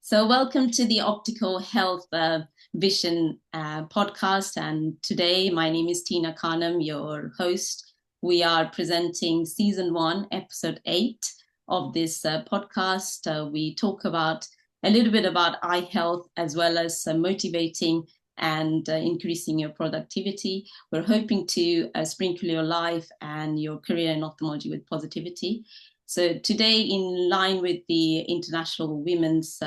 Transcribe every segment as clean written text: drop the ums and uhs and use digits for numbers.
So, welcome to the Optical Health Vision podcast. And today, my name is Tina Khanam, your host. We are presenting season 1, episode 8 of this podcast. We talk about a little bit about eye health as well as motivating and increasing your productivity. We're hoping to sprinkle your life and your career in ophthalmology with positivity. So today, in line with the International Women's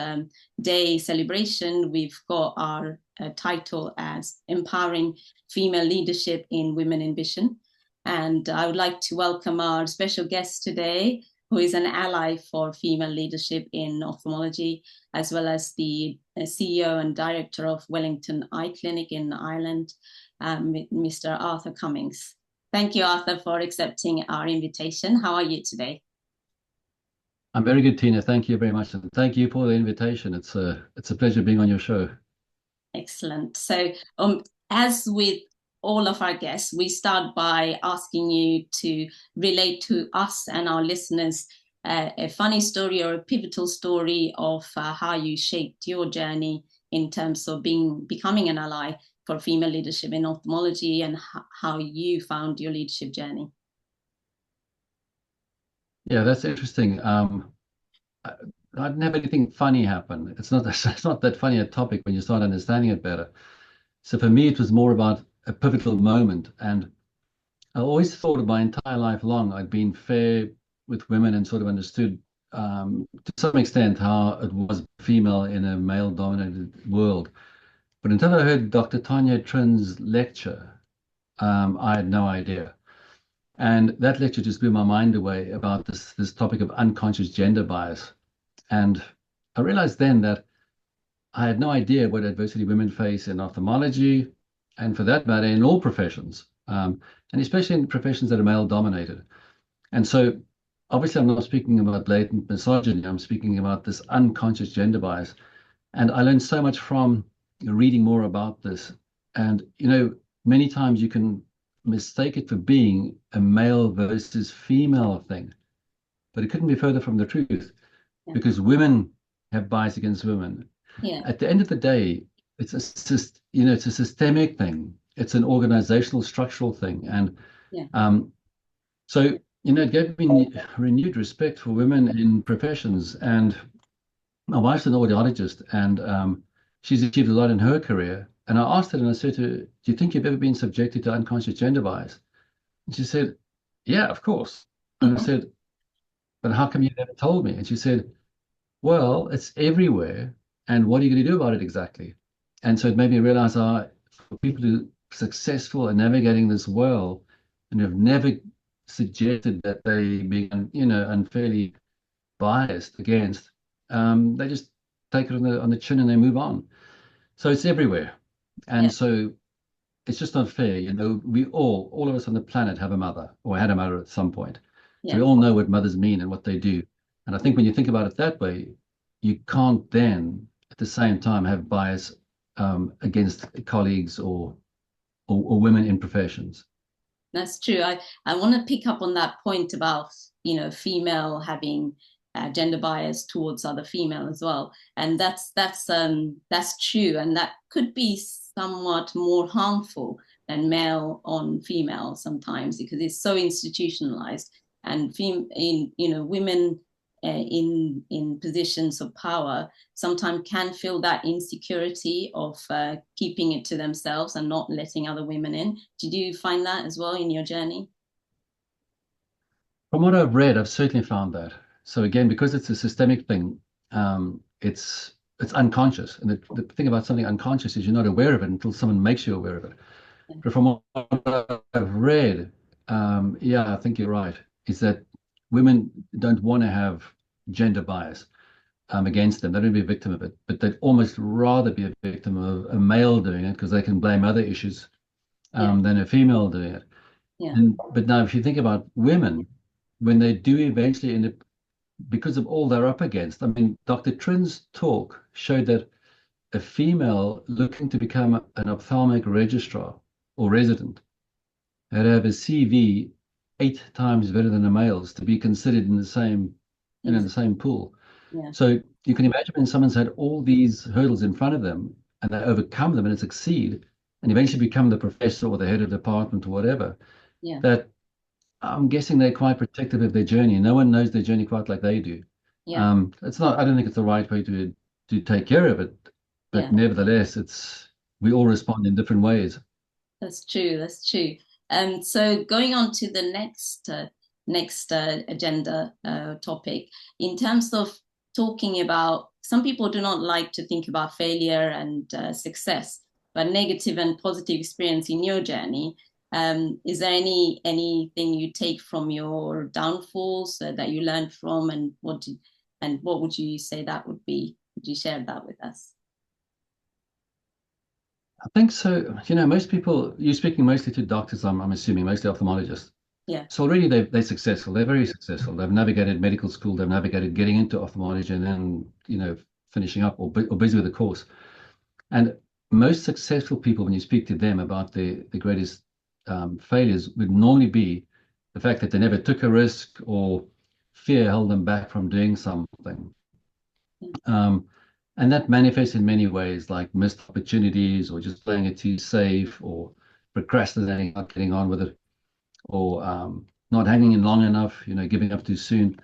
Day celebration, we've got our title as Empowering Female Leadership in Women in Vision. And I would like to welcome our special guest today, who is an ally for female leadership in ophthalmology, as well as the CEO and director of Wellington Eye Clinic in Ireland, Mr. Arthur Cummings. Thank you, Arthur, for accepting our invitation. How are you today? I'm very good, Tina. Thank you very much. And thank you for the invitation. It's a pleasure being on your show. Excellent. So, as with all of our guests, we start by asking you to relate to us and our listeners a funny story or a pivotal story of how you shaped your journey in terms of becoming an ally for female leadership in ophthalmology and how you found your leadership journey. Yeah, that's interesting. I didn't have anything funny happen. It's not it's not that funny a topic when you start understanding it better. So for me, it was more about a pivotal moment. And I always thought my entire life long I'd been fair with women and sort of understood to some extent how it was female in a male-dominated world. But until I heard Dr. Tanya Trin's lecture, I had no idea. And that lecture just blew my mind away about this topic of unconscious gender bias. And I realized then that I had no idea what adversity women face in ophthalmology, and for that matter, in all professions, and especially in professions that are male dominated. And so, obviously, I'm not speaking about blatant misogyny, I'm speaking about this unconscious gender bias. And I learned so much from reading more about this. And, many times you can mistake it for being a male versus female thing, but it couldn't be further from the truth because women have bias against women. Yeah. At the end of the day, it's it's a systemic thing. It's an organizational, structural thing, and Yeah. So it gave me renewed respect for women in professions. And my wife's an audiologist, and she's achieved a lot in her career. And I asked her, and I said to her, "Do you think you've ever been subjected to unconscious gender bias?" And she said, "Yeah, of course." And I said, "But how come you never told me?" And she said, "Well, it's everywhere. And what are you going to do about it exactly?" And so it made me realize for people who are successful in navigating this well and have never suggested that they be, unfairly biased against, they just take it on the chin and they move on. So it's everywhere. And Yeah. so it's just not fair. We all of us on the planet have a mother or had a mother at some point. So we Yeah. all know what mothers mean and what they do. And I think when you think about it that way, you can't then at the same time have bias against colleagues or women in professions. That's true. I want to pick up on that point about, female having gender bias towards other female as well. And that's true. And that could be somewhat more harmful than male on female sometimes because it's so institutionalized. And women in positions of power sometimes can feel that insecurity of keeping it to themselves and not letting other women in. Did you find that as well in your journey? From what I've read, I've certainly found that. So again, because it's a systemic thing, it's unconscious. And the thing about something unconscious is you're not aware of it until someone makes you aware of it. Yeah. But from what I've read, yeah, I think you're right, is that women don't want to have gender bias against them. They don't want to be a victim of it, but they'd almost rather be a victim of a male doing it because they can blame other issues Yeah. than a female doing it. Yeah. But now, if you think about women, when they do eventually end up, because of all they're up against, I mean, Dr. Trin's talk showed that a female looking to become an ophthalmic registrar or resident had to have a CV 8 times better than a male's to be considered in the same, the same pool. Yeah. So you can imagine when someone's had all these hurdles in front of them and they overcome them and succeed and eventually become the professor or the head of the department or whatever, Yeah. that I'm guessing they're quite protective of their journey. No one knows their journey quite like they do. Yeah. It's not, I don't think it's the right way to take care of it, but Yeah. nevertheless, we all respond in different ways. That's true. That's true. So going on to the next agenda topic, in terms of talking about, some people do not like to think about failure and success, but negative and positive experience in your journey. Is there anything you take from your downfalls that you learned from, and what would you say that would be? Would you share that with us? I think so. Most people, you're speaking mostly to doctors, I'm assuming, mostly ophthalmologists. Yeah. So already they're successful. They're very successful. They've navigated medical school. They've navigated getting into ophthalmology and then, finishing up or busy with the course. And most successful people, when you speak to them about the greatest failures, would normally be the fact that they never took a risk or fear held them back from doing something. Um, and that manifests in many ways, like missed opportunities or just playing it too safe or procrastinating, not getting on with it, or not hanging in long enough, giving up too soon.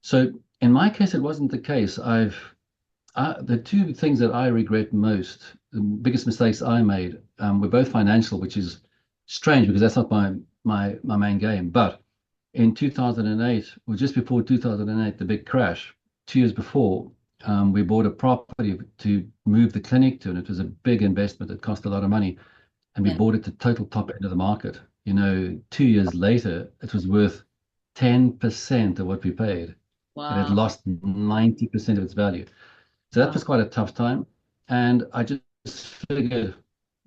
So in my case, it wasn't the case. The two things that I regret most, the biggest mistakes I made, were both financial, which is strange because that's not my main game. But in 2008, or just before 2008, the big crash, 2 years before, we bought a property to move the clinic to, and it was a big investment. It cost a lot of money, and we Yeah. bought it to total top end of the market. 2 years later, it was worth 10% of what we paid. It had Wow. lost 90% of its value. So that Wow. was quite a tough time. And I just figured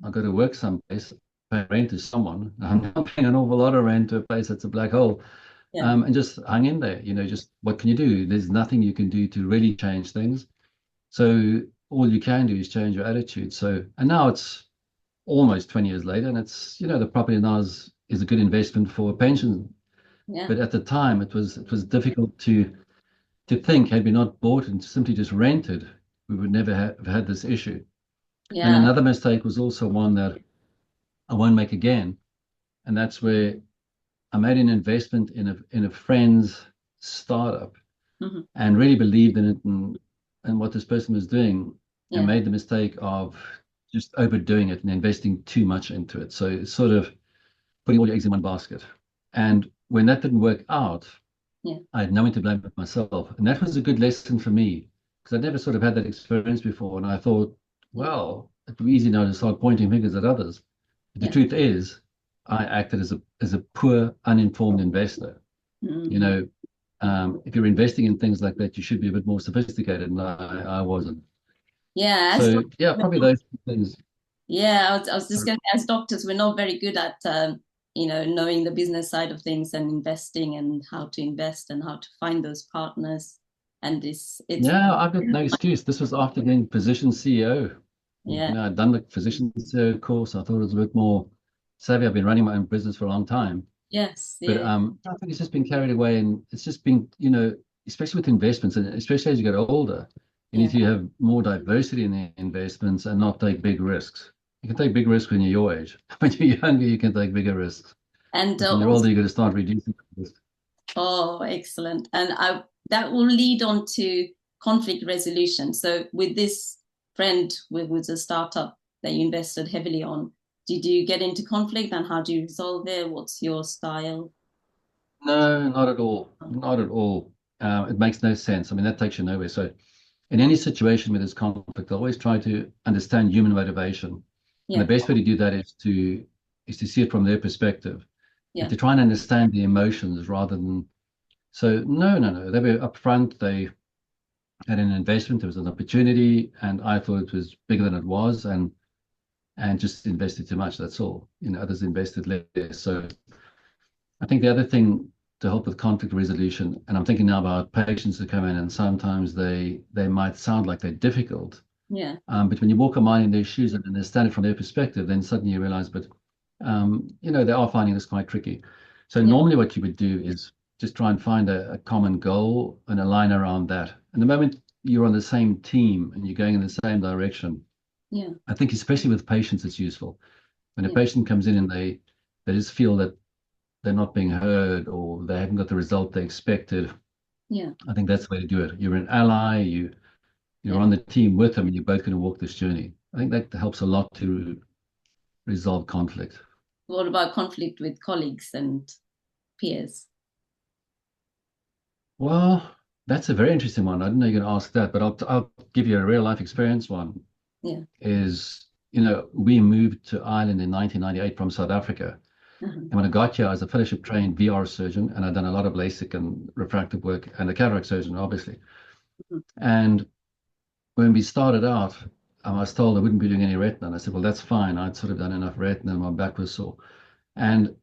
I've got to work someplace, pay rent to someone. I'm not paying an awful lot of rent to a place that's a black hole. Yeah. And just hung in there. Just what can you do? There's nothing you can do to really change things. So all you can do is change your attitude. So, and now it's almost 20 years later, and the property now is a good investment for a pension. Yeah. But at the time, it was difficult to think had we not bought and simply just rented, we would never have had this issue. And Yeah. another mistake was also one that I won't make again, and that's where I made an investment in a friend's startup Hmm. and really believed in it and what this person was doing, and Yeah. made the mistake of just overdoing it and investing too much into it. So it's sort of putting all your eggs in one basket. And when that didn't work out, Yeah. I had no one to blame but myself. And that was a good lesson for me because I'd never sort of had that experience before. And I thought, Yeah. well, it'd be easy now to start pointing fingers at others. But the Yeah. truth is, I acted as a poor, uninformed investor. You Hmm. know, if you're investing in things like that, you should be a bit more sophisticated, and I wasn't. Yeah. So yeah, probably those two things. Yeah. I was just Are, going to, as doctors, we're not very good at, knowing the business side of things and investing and how to invest and how to find those partners. And it's, yeah, I've got no excuse. This was after getting physician CEO. yeah. I'd done the physician CEO course. I thought it was a bit more savvy. I've been running my own business for a long time. Yes. But Yeah. I think it's just been carried away, and it's just been, especially with investments, and especially as you get older, you need Yeah. to have more diversity in the investments and not take big risks. You can take big risks when you're your age. When you're younger, you can take bigger risks. And But when you're also, older, you got to start reducing risk. oh, excellent. And that will lead on to conflict resolution. So with this friend with a startup that you invested heavily on, did you get into conflict and how do you resolve it? What's your style? No, not at all. Not at all. It makes no sense. I mean, that takes you nowhere. So, in any situation where there's conflict, I always try to understand human motivation. And the Yeah. best way to do that is to see it from their perspective and Yeah. to try and understand the emotions rather than. So no, no, no. They were upfront. They had an investment. There was an opportunity, and I thought it was bigger than it was, and just invested too much. That's all. Others invested less. So I think the other thing to help with conflict resolution, and I'm thinking now about patients who come in, and sometimes they might sound like they're difficult, Yeah. but when you walk a mile in their shoes and understand it from their perspective, then suddenly you realize, but they are finding this quite tricky. So Yeah. normally what you would do is just try and find a common goal and align around that. And the moment you're on the same team and you're going in the same direction. Yeah. I think especially with patients, it's useful. When a Yeah. patient comes in and they just feel that they're not being heard or they haven't got the result they expected, Yeah. I think that's the way to do it. You're an ally, you're Yeah. on the team with them, and you're both going to walk this journey. I think that helps a lot to resolve conflict. What about conflict with colleagues and peers? Well, that's a very interesting one. I didn't know you're going to ask that, but I'll give you a real life experience one. Yeah. Is, we moved to Ireland in 1998 from South Africa. Uh-huh. And when I got here, I was a fellowship trained VR surgeon, and I'd done a lot of LASIK and refractive work and a cataract surgeon, obviously. Mhm. And when we started out, I was told I wouldn't be doing any retina. And I said, well, that's fine. I'd sort of done enough retina and my back was sore. And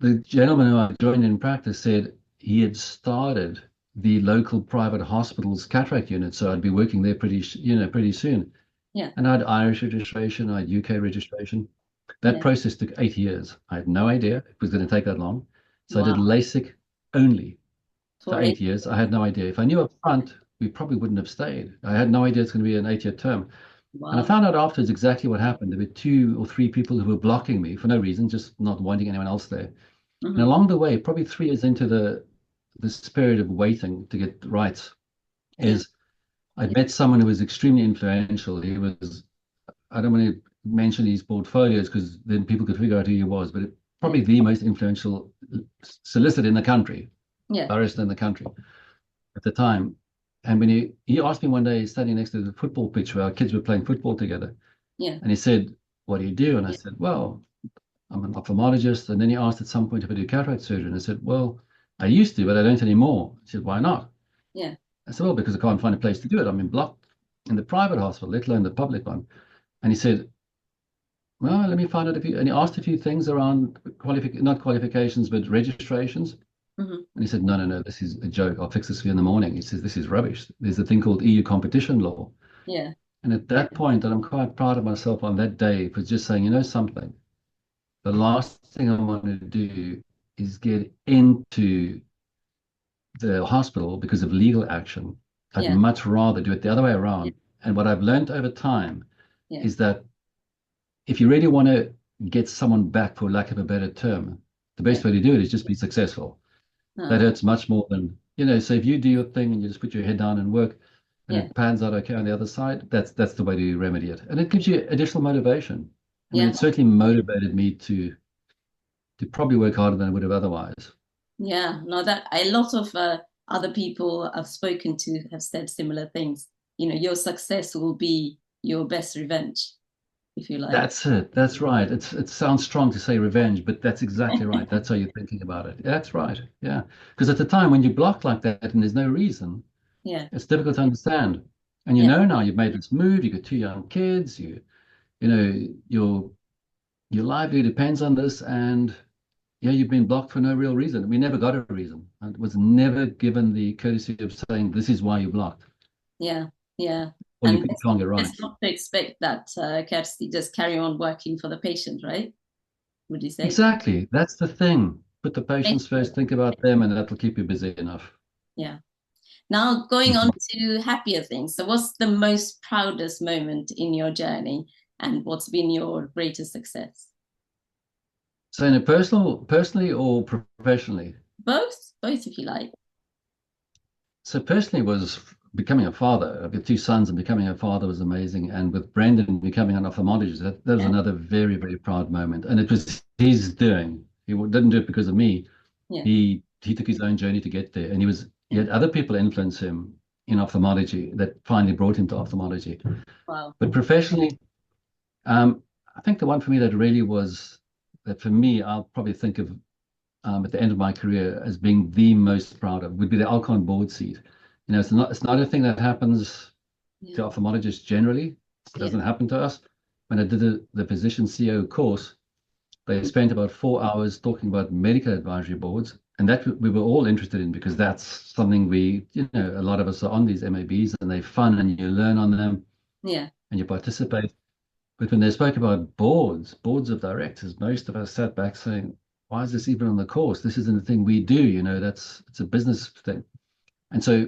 the gentleman who I joined in practice said he had started the local private hospital's cataract unit. So I'd be working there pretty soon. Yeah. And I had Irish registration, I had UK registration. That Yeah. process took 8 years. I had no idea it was going to take that long. So I did Wow. LASIK only for For eight it. years. I had no idea. If I knew up front, we probably wouldn't have stayed. I had no idea it's going to be an 8-year term. And I Wow. found out afterwards exactly what happened. There were 2 or 3 people who were blocking me for no reason, just not wanting anyone else there. And Hmm. along the way, probably 3 years into this period of waiting to get rights, Yeah. is I met someone who was extremely influential. He was, I don't want to mention his portfolios because then people could figure out who he was, but Yeah. probably the most influential solicitor in the country, Yeah. barrister in the country at the time. And when he asked me one day, standing next to the football pitch where our kids were playing football together, Yeah. and he said, "What do you do?" And I Yeah. said, "Well, I'm an ophthalmologist." And then he asked at some point if I do cataract surgery, and I said, "Well, I used to, but I don't anymore." He said, "Why not?" Yeah. I said, "Well, because I can't find a place to do it. I'm in blocked in the private hospital, let alone the public one." And he said, "Well, let me find out if you," and he asked a few things around not qualifications, but registrations. Hmm. And he said, "No, no, no, this is a joke. I'll fix this for you in the morning." He says, "This is rubbish. There's a thing called EU competition law." Yeah. And at that point, and I'm quite proud of myself on that day for just saying, something, the last thing I want to do is get into the hospital because of legal action. I'd Yeah. much rather do it the other way Yeah. around. And what I've learned over time Yeah. is that if you really want to get someone back, for lack of a better term, the Yeah. best way to do it is just be successful. That Uh, hurts much more than, so if you do your thing and you just put your head down and work and yeah. it pans out okay on the other side, that's the way to remedy it. And it gives you additional motivation. I mean, Yeah. it certainly motivated me to probably work harder than I would have otherwise. Yeah. No, that a lot of other people I've spoken to have said similar things. Your success will be your best revenge, if you like. That's it. That's right. It sounds strong to say revenge, but that's exactly right. That's how you're thinking about it. That's right. Yeah. Because at the time when you block like that and there's no reason, Yeah. it's difficult to understand. And Yeah. now you've made this move, you've got 2 young kids, you know, your livelihood depends on this, and yeah, you've been blocked for no real reason. We never got a reason. And was never given the courtesy of saying this is why you blocked, Yeah. Yeah. or And you can't get right. it's not to expect that Kirsty just carry on working for the patient, right? Would you say? Exactly. That's the thing. Put the patients first, think about them, and that'll keep you busy enough. Yeah. Now going on Mhm. to happier things. So what's the most proudest moment in your journey and what's been your greatest success? So in a personally or professionally? Both if you like. So personally was becoming a father. I've got 2 sons, and becoming a father was amazing. And with Brendan becoming an ophthalmologist, that was Yeah. another very, very proud moment. And it was his doing. He didn't do it because of me. Yeah. He took his own journey to get there, and he Yeah. had other people influence him in ophthalmology that finally brought him to ophthalmology. Wow. But professionally, I think the one for me that really was that for me, I'll probably think of at the end of my career as being the most proud of would be the Alcon board seat. It's not a thing that happens Yeah. to ophthalmologists generally. It Yeah. doesn't happen to us. When I did the physician CEO course, they spent about 4 hours talking about medical advisory boards, and that we were all interested in because that's something a lot of us are on these MABs and they're fun and you learn on them Yeah. and you participate. But when they spoke about boards of directors, most of us sat back saying, why is this even on the course? This isn't a thing we do, it's a business thing. And so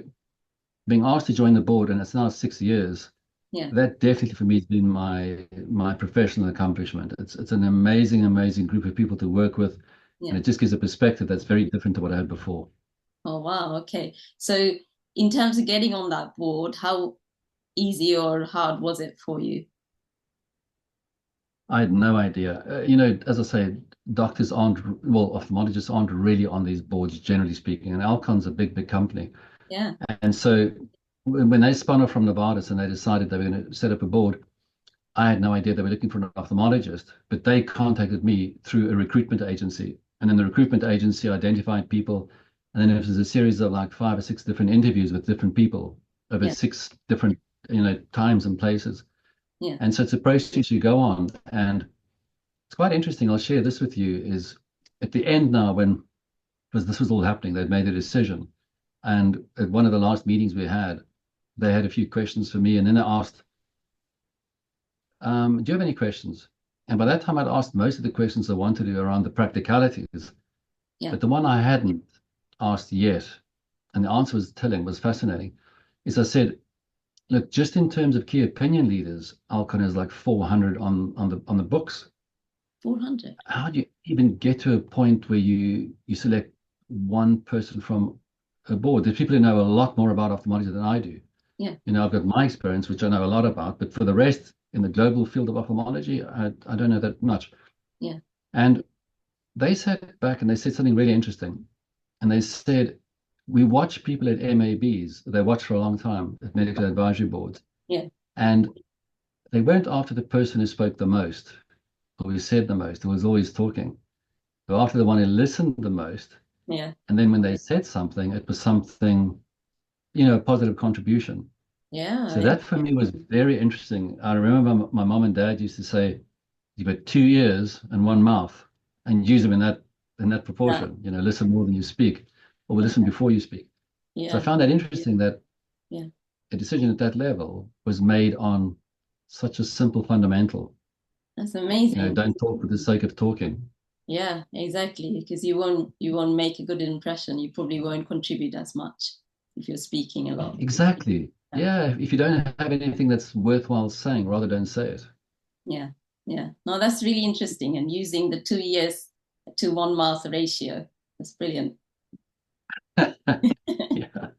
being asked to join the board, and it's now 6 years, Yeah. that definitely for me has been my professional accomplishment. It's an amazing, amazing group of people to work with, and Yeah. it just gives a perspective that's very different to what I had before. Oh, wow. Okay. So, in terms of getting on that board, how easy or hard was it for you? I had no idea. As I say, doctors aren't, well, ophthalmologists aren't really on these boards, generally speaking. And Alcon's a big, big company. Yeah. And so when they spun off from Novartis and they decided they were going to set up a board, I had no idea they were looking for an ophthalmologist, but they contacted me through a recruitment agency. And then the recruitment agency identified people. And then it was a series of like 5 or 6 different interviews with different people over Yeah. 6 different, times and places. Yeah. And so it's a process you go on. And it's quite interesting. I'll share this with you is at the end now, when because this was all happening, they'd made a decision. And at one of the last meetings we had, they had a few questions for me. And then they asked, do you have any questions? And by that time, I'd asked most of the questions I wanted to around the practicalities. Yeah. But the one I hadn't asked yet, and the answer was telling, was fascinating, is I said, look, just in terms of key opinion leaders, Alcon is like 400 on the books. 400. How do you even get to a point where you select one person from a board? There's people who know a lot more about ophthalmology than I do. Yeah. I've got my experience, which I know a lot about, but for the rest in the global field of ophthalmology, I don't know that much. Yeah. And they sat back and they said something really interesting. And they said, we watch people at MABs, they watch for a long time at medical advisory boards, Yeah. and they weren't after the person who spoke the most or who said the most, who was always talking. They were after the one who listened the most. Yeah. And then when they said something, it was something, a positive contribution. So Yeah. that for me was very interesting. I remember my mom and dad used to say, you've got 2 ears and one mouth, and use them in that Yeah. proportion. Listen more than you speak, or listen before you speak. So I Yeah. found that interesting that Yeah. a decision at that level was made on such a simple fundamental. That's amazing. Don't talk for the sake of talking. Yeah, exactly. Because you won't make a good impression. You probably won't contribute as much if you're speaking a lot. Exactly. Yeah. Yeah. If you don't have anything that's worthwhile saying, rather don't say it. Yeah. Yeah. No, that's really interesting. And using the 2 years to one mouth ratio. That's brilliant. Yeah.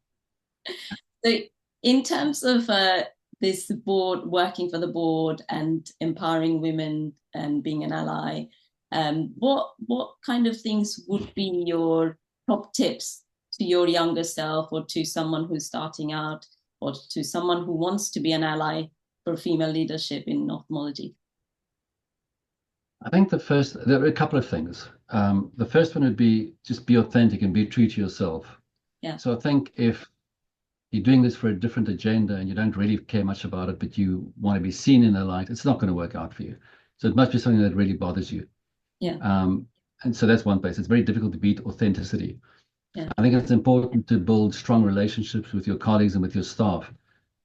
So, in terms of this board, working for the board and empowering women and being an ally, what kind of things would be your top tips to your younger self, or to someone who's starting out, or to someone who wants to be an ally for female leadership in ophthalmology? I think there are a couple of things. The first one would be just be authentic and be true to yourself. Yeah. So I think if you're doing this for a different agenda and you don't really care much about it, but you want to be seen in the light, it's not going to work out for you. So it must be something that really bothers you. Yeah. And so that's one place. It's very difficult to beat authenticity. Yeah. I think it's important to build strong relationships with your colleagues and with your staff.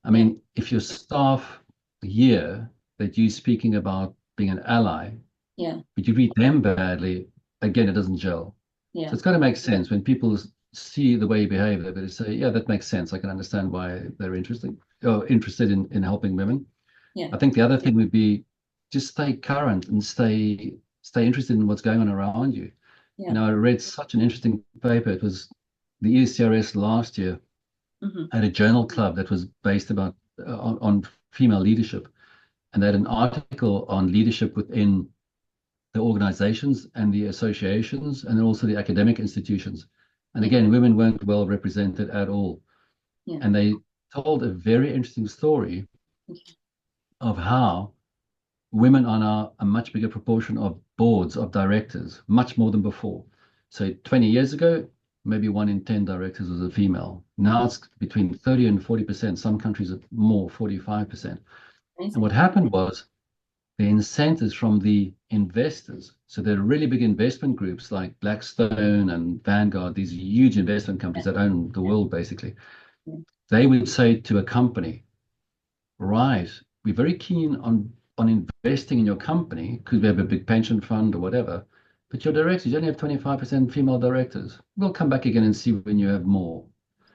I Yeah. mean, if your staff hear that you're speaking about being an ally, Yeah. but you treat them badly, again, it doesn't gel. So Yeah. it's got to make sense when people see the way you behave. They're going to say, "Yeah, that makes sense. I can understand why they're interested in helping women." Yeah. I think the other thing would be just stay current and stay interested in what's going on around you. Yeah. I read such an interesting paper. It was the ECRS last year Mm-hmm. had a journal club that was based about on female leadership, and they had an article on leadership within the organizations and the associations, and also the academic institutions. And Yeah. again, women weren't well represented at all. Yeah. And they told a very interesting story of how women are now a much bigger proportion of boards of directors, much more than before. So 20 years ago, maybe 1 in 10 directors was a female. Now it's between 30 and 40%. Some countries are more, 45%. And Amazing. what happened was the incentives from the investors. So there are really big investment groups like Blackstone and Vanguard, these huge investment companies that own the world basically. Yeah. They would say to a company, right, we're very keen on investing in your company because we have a big pension fund or whatever. But your directors, you only have 25% female directors. We'll come back again and see when you have more.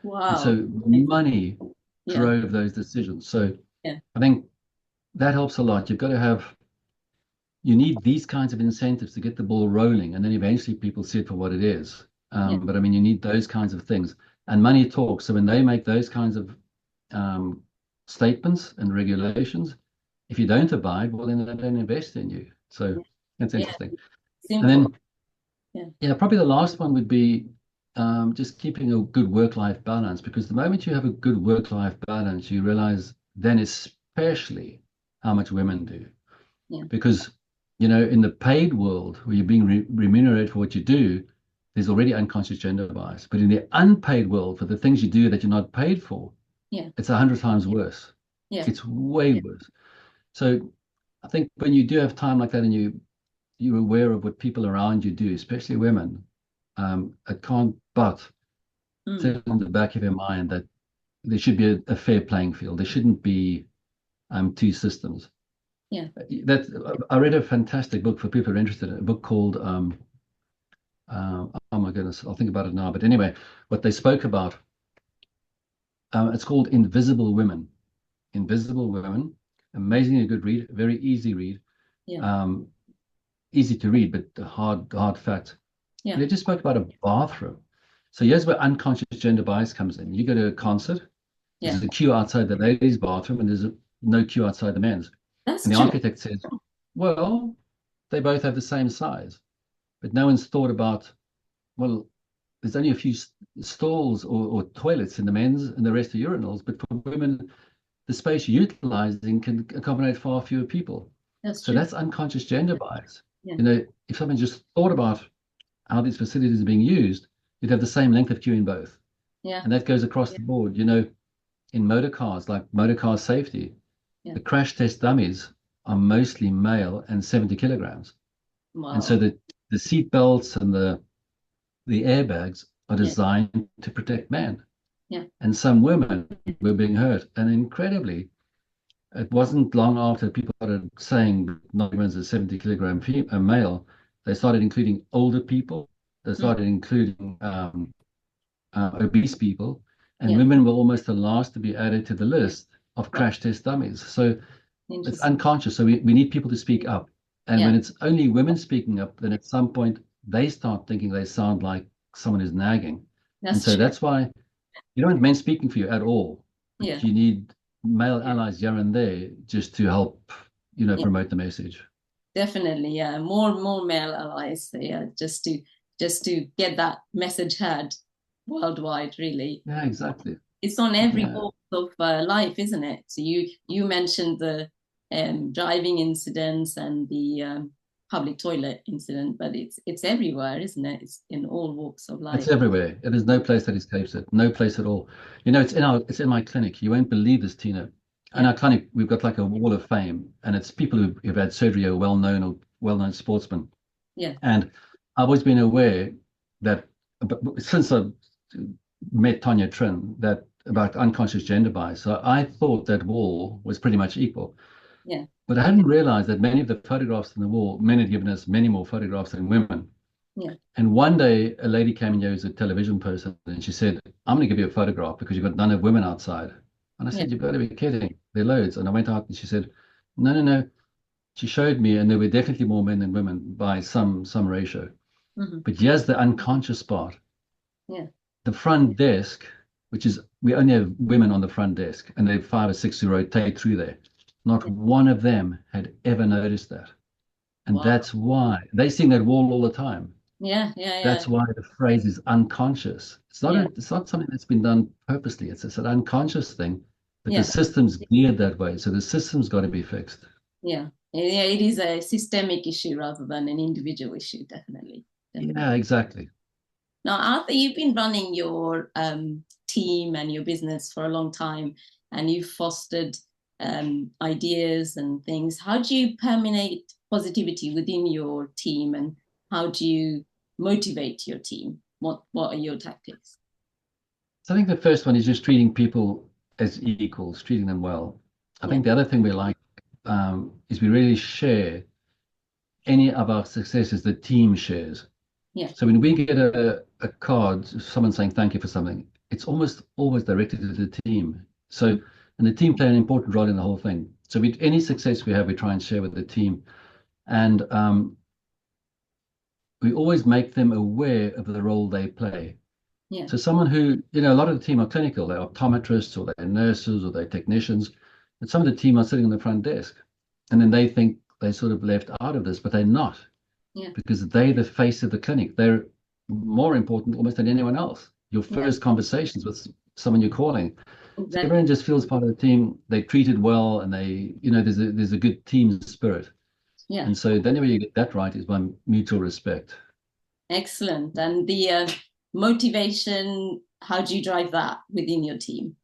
And Wow. so money Yeah. drove those decisions. So Yeah. I think that helps a lot. You've got to have, you need these kinds of incentives to get the ball rolling, and then eventually people see it for what it is. Yeah. But I mean, you need those kinds of things, and money talks. So when they make those kinds of um, statements and regulations, if you don't abide, well, then they don't invest in you. So that's Yeah. interesting. And Simple. then, Yeah. yeah, probably the last one would be just keeping a good work-life balance, because the moment you have a good work-life balance, you realize then especially how much women do. Yeah. Because, in the paid world where you're being remunerated for what you do, there's already unconscious gender bias. But in the unpaid world, for the things you do that you're not paid for, Yeah. it's 100 times worse. Yeah. It's way worse. So I think when you do have time like that and you're aware of what people around you do, especially women, it can't but Mm. sit in the back of your mind that there should be a fair playing field. There shouldn't be two systems. Yeah. I read a fantastic book for people who are interested in it, a book called oh my goodness, I'll think about it now. But anyway, what they spoke about, it's called Invisible Women. Invisible Women, amazingly good read, very easy read, Yeah. um, easy to read, but hard fact. Yeah. And they just spoke about a bathroom. So here's where unconscious gender bias comes in. You go to a concert, Yeah. there's a queue outside the ladies' bathroom, and no queue outside the men's. That's And the true. architect says, well, they both have the same size. But no one's thought about, well, there's only a few stalls or toilets in the men's and the rest are urinals. But for women, the space you're utilizing can accommodate far fewer people. That's So true. that's unconscious gender bias. Yeah. If someone just thought about how these facilities are being used, you'd have the same length of queue in both. Yeah. And that goes across the board. In motor cars, like motor car safety, Yeah. the crash test dummies are mostly male and 70 kilograms. And so Wow. the seat belts and the airbags are Yeah. designed to protect men. Yeah. And some women were being hurt. And incredibly, it wasn't long after people started saying not everyone's a 70 kilogram male, they started including older people. They Mm. started including obese people. And Yeah. women were almost the last to be added to the list of Wow. crash test dummies. So it's Interesting. unconscious. So we need people to speak up. And Yeah. when it's only women speaking up, then at some point they start thinking they sound like someone who's nagging. And That's so true. that's why you don't want men speaking for you at all, Yeah. but you need male allies here and there just to help, Yeah. promote the message. Definitely. Yeah. More male allies. Yeah. Just to get that message heard worldwide. Really. Yeah, exactly. It's on every Yeah, walk of life, isn't it? So you mentioned the driving incidents and the public toilet incident, but it's everywhere, isn't it? It's in all walks of it's life. everywhere. There's no place that escapes it. No place at all. It's in my clinic. You won't believe this, Tina. In Yeah, our clinic, we've got like a wall of fame, and it's people who've had surgery or well-known sportsmen. yeah, And I've always been aware that since I met Tanya Trin, that about unconscious gender bias. So I thought that wall was pretty much equal. yeah, But I hadn't realized that many of the photographs on the wall, men had given us many more photographs than women. yeah, And one day a lady came in here who's a television person and she said, I'm going to give you a photograph because you've got none of women outside. And I yeah, said, you've got to be kidding. There are loads. And I went out and she said, no, no, no. She showed me, and there were definitely more men than women by some ratio. hmm, But here's the unconscious part. yeah, The front desk, which is we only have women on the front desk, and they're 5 or 6 who rotate through there. Not yeah. one of them had ever noticed that. And Wow. that's why they see that wall all the time. Yeah, yeah, yeah, That's why the phrase is unconscious. yeah, It's not something that's been done purposely. It's an unconscious thing, but the yeah, system's geared that way. So the system's got to be fixed. yeah. Yeah, it is a systemic issue rather than an individual issue, definitely. Definitely. Yeah, exactly. Now, Arthur, you've been running your team and your business for a long time, and you've fostered ideas and things. How do you permeate positivity within your team, and how do you motivate your team? What are your tactics? So I think the first one is just treating people as equals, treating them well. I Yeah, think the other thing we like is we really share any of our successes the team shares. yeah, So when we get a card, someone saying thank you for something, it's almost always directed to the team. So, and the team play an important role in the whole thing. So, any success we have, we try and share with the team, and we always make them aware of the role they play. Yeah. So, someone who, a lot of the team are clinical, they're optometrists or they're nurses or they're technicians, but some of the team are sitting on the front desk, and then they think they're sort of left out of this, but they're not, Yeah. because they're the face of the clinic. They're more important almost than anyone else. Your Yeah. first conversations with someone you're calling. So everyone Exactly. just feels part of the team. They're treated well, and there's a good team spirit. Yeah. And so the only way you get that right is by mutual respect. Excellent. And the motivation, how do you drive that within your team?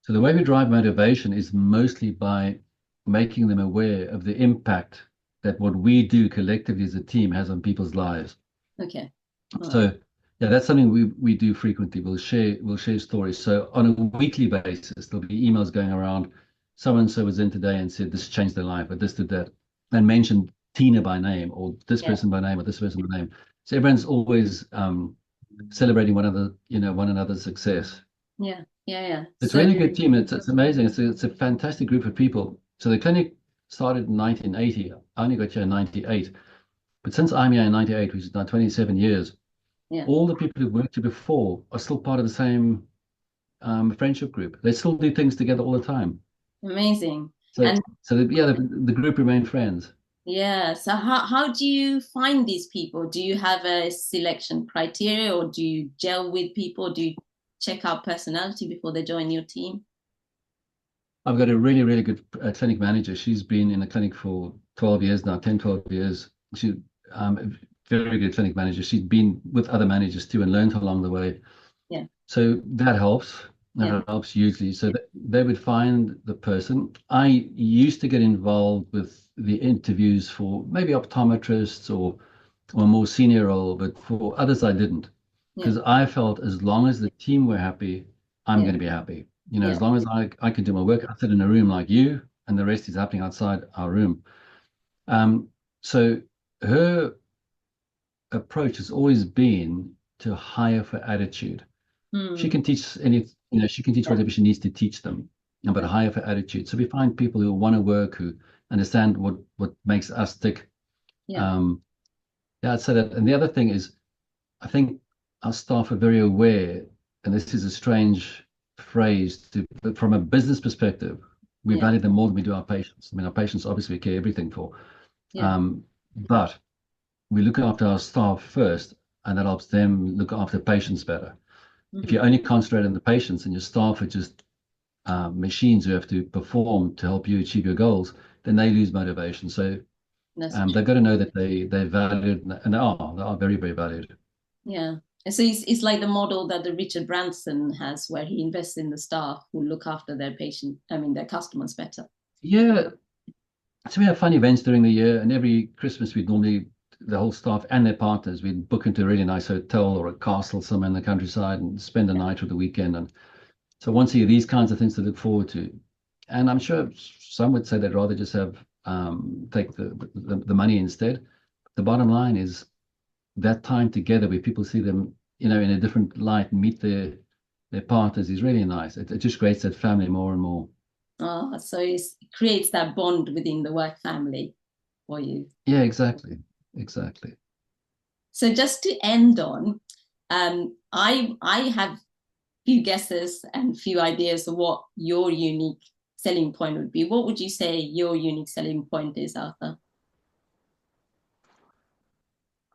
So the way we drive motivation is mostly by making them aware of the impact that what we do collectively as a team has on people's lives. Okay. All right. So yeah, that's something we do frequently. We'll share stories. So on a weekly basis, there'll be emails going around. So and so was in today and said this changed their life, or this did that, and mentioned Tina by name, or this Yeah. person by name, or this person by name. So everyone's always celebrating one another's success. Yeah. Yeah. Yeah. It's a So really good team. It's amazing. It's a fantastic group of people. So the clinic started in 1980. I only got here in 98. But since I'm here in 98, which is now 27 years, yeah. all the people who've worked here before are still part of the same friendship group. They still do things together all the time. Amazing. So, And the group remain friends. yeah, so how do you find these people? Do you have a selection criteria or do you gel with people? Do you check out personality before they join your team? I've got a really, really good clinic manager. She's been in the clinic for 12 years now, 10, 12 years. She's a very good clinic manager. She's been with other managers too and learned along the way. Yeah. So that helps. Yeah. That helps hugely. So they would find the person. I used to get involved with the interviews for maybe optometrists or a more senior role, but for others I didn't. Yeah. Because I felt as long as the team were happy, I'm Yeah. going to be happy. Yeah. As long as I can do my work, I sit in a room like you, and the rest is happening outside our room. Um, so her approach has always been to hire for attitude. She Hmm. can teach she can teach Yeah. whatever she needs to teach them, but Yeah. hire for attitude. So we find people who want to work, who understand what makes us tick. Yeah. Um, yeah, I'd say that. And the other thing is, I think our staff are very aware, and this is a strange phrase but from a business perspective, we Yeah. value them more than we do our patients. I mean, our patients obviously we care everything for, Yeah. but we look after our staff first, and that helps them look after patients better. If Hmm. you only concentrate on the patients and your staff are just machines who have to perform to help you achieve your goals, then they lose motivation. So That's they've got to know that they're valued, and they are very, very valued. yeah. And so it's like the model that the Richard Branson has, where he invests in the staff who look after their patient, I mean, their customers better. Yeah. So we have fun events during the year, and every Christmas we'd normally the whole staff and their partners we'd book into a really nice hotel or a castle somewhere in the countryside and spend a Yeah. night or the weekend. And so once a year, these kinds of things to look forward to. And I'm sure some would say they'd rather just have take the money instead. The bottom line is that time together where people see them, in a different light and meet their partners is really nice. It just creates that family more and more. Oh, so it creates that bond within the work family for you. Yeah, exactly. Exactly. So just to end on, I have few guesses and few ideas of what your unique selling point would be. What would you say your unique selling point is, Arthur?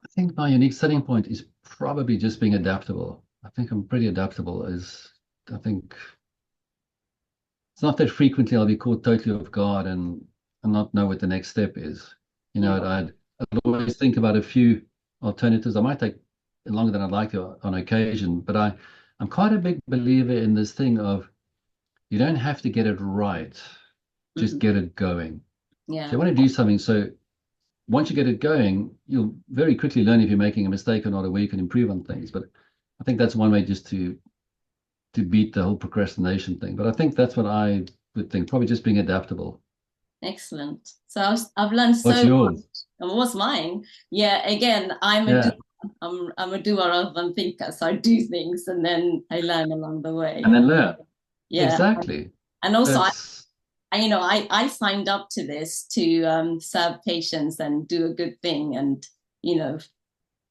I think my unique selling point is probably just being adaptable. I think I'm pretty adaptable I think it's not that frequently I'll be caught totally off guard and not know what the next step is. Yeah. I'd always think about a few alternatives. I might take longer than I'd like to on occasion, but I'm quite a big believer in this thing of you don't have to get it right, just Mhm. get it going. So Yeah. you want to do something. So once you get it going, you'll very quickly learn if you're making a mistake or not, or where you can improve on things. But I think that's one way just to beat the whole procrastination thing. But I think that's what I would think, probably just being adaptable. Excellent. So I've learned What's so much. yours? And what's mine? Yeah, again, I'm a doer. Yeah. I'm a doer rather than thinker. So I do things and then I learn along the And way. then learn. Yeah. exactly. And also, It's I signed up to this to serve patients and do a good thing, and you know,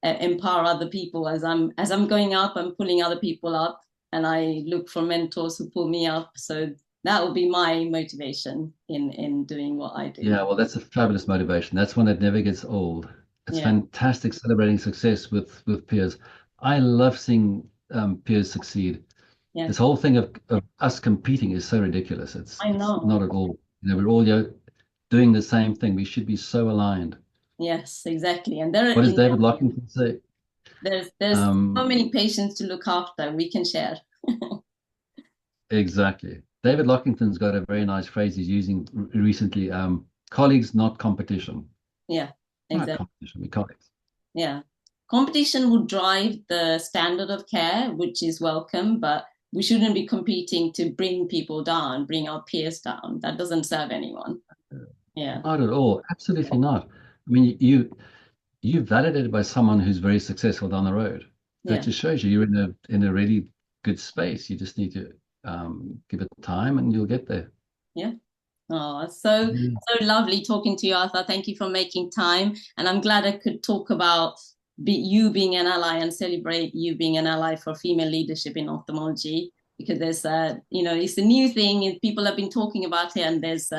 empower other people. As I'm going up, I'm pulling other people up, and I look for mentors who pull me up. So that will be my motivation in doing what I do. Yeah, well, that's a fabulous motivation. That's one that never gets old. It's Yeah, fantastic celebrating success with peers. I love seeing peers succeed. yeah, This whole thing of us competing is so ridiculous. I It's know. not at all. We're all doing the same thing. We should be so aligned. Yes, exactly. And there are What does David Lockington say? there's so Um, many patients to look after. We can share. exactly. David Lockington's got a very nice phrase he's using recently. Colleagues, not competition. Yeah, We're not exactly. competition. We're colleagues. Yeah. Competition would drive the standard of care, which is welcome, but we shouldn't be competing to bring people down, bring our peers down. That doesn't serve anyone. Yeah. Not at all. Absolutely not. I mean, you validated by someone who's very successful down the road. That Yeah. just shows you you're in a really good space. You just need to give it time, and you'll get there. Yeah. Oh, so lovely talking to you, Arthur. Thank you for making time. And I'm glad I could talk about you being an ally and celebrate you being an ally for female leadership in ophthalmology, because it's a new thing and people have been talking about it, and there's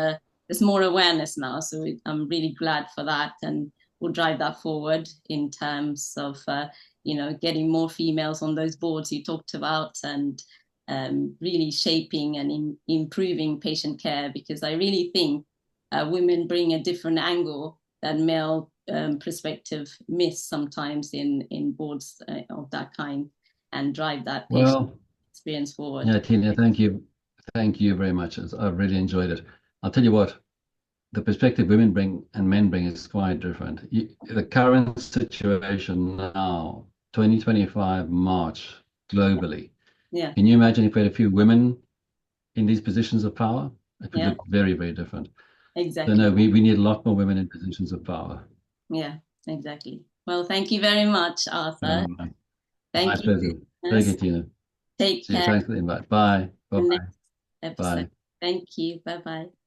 more awareness now. So I'm really glad for that, and we'll drive that forward in terms of getting more females on those boards you talked about, and really shaping and improving patient care, because I really think women bring a different angle that male perspective miss sometimes in boards of that kind, and drive that patient Well, experience forward. yeah, Tina, thank you. Thank you very much. I've really enjoyed it. I'll tell you what, the perspective women bring and men bring is quite different. The current situation now, 2025 March, globally. Yeah, Can you imagine if we had a few women in these positions of power? It would yeah, look very, very different. So exactly. no, we need a lot more women in positions of power. Yeah, exactly. Well, thank you very much, Arthur. Um, my Thank you. pleasure. Thank you, Listeners. Tina. Take See you. care. Thanks for the invite. Bye. In the Bye-bye. next episode. Bye. Thank you. Bye bye.